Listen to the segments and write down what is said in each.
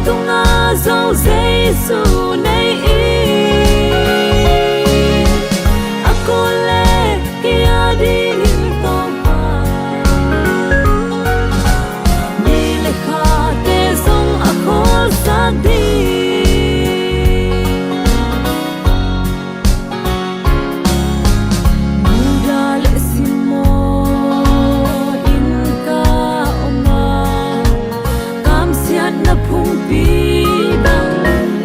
tung a dấu Giêsu nay a cô lê kia đi linh tông pa ni le kha te song a khol sa đi muda le simo in ka oma kam siat na phung pi dang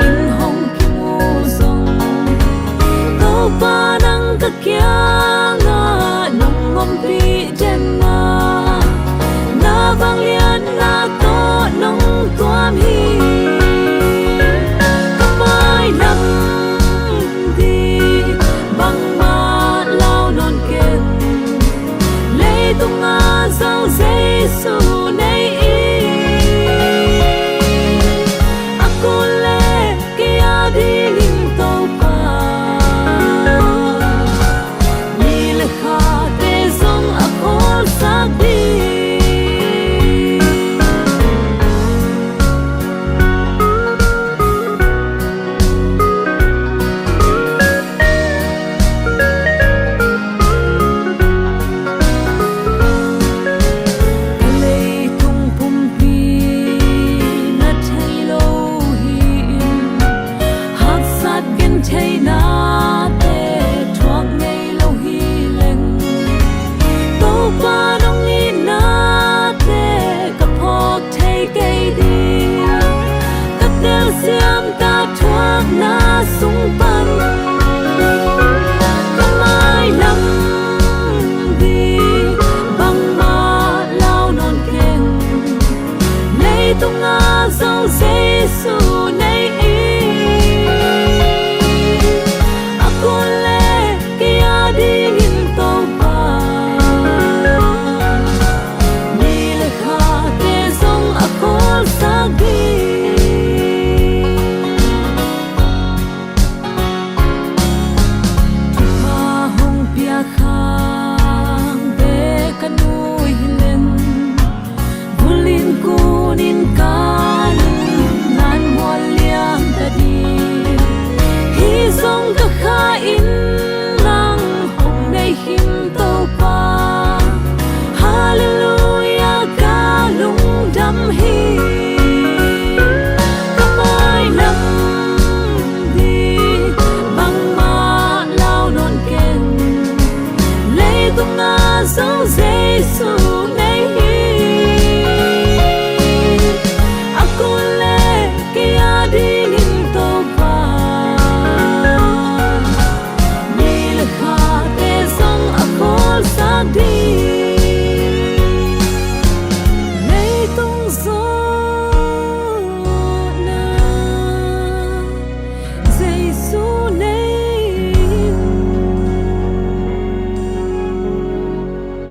in hong ki mu song to pa nang ka kya nga nong ngom pi jen na vang lian na to nong tuam hi kamai lam di bang ma lao non ken le tung a dấu Giêsu nay a cô lê kia đi linh tàu pa ni le kha te song a khol sa đi lê tung phum pi na thei lo hi hak sat gen thei na te thuak ngei lo hi leng to pa nong i na te ka phok thei kei di ka tel siam ta thuak na sung pan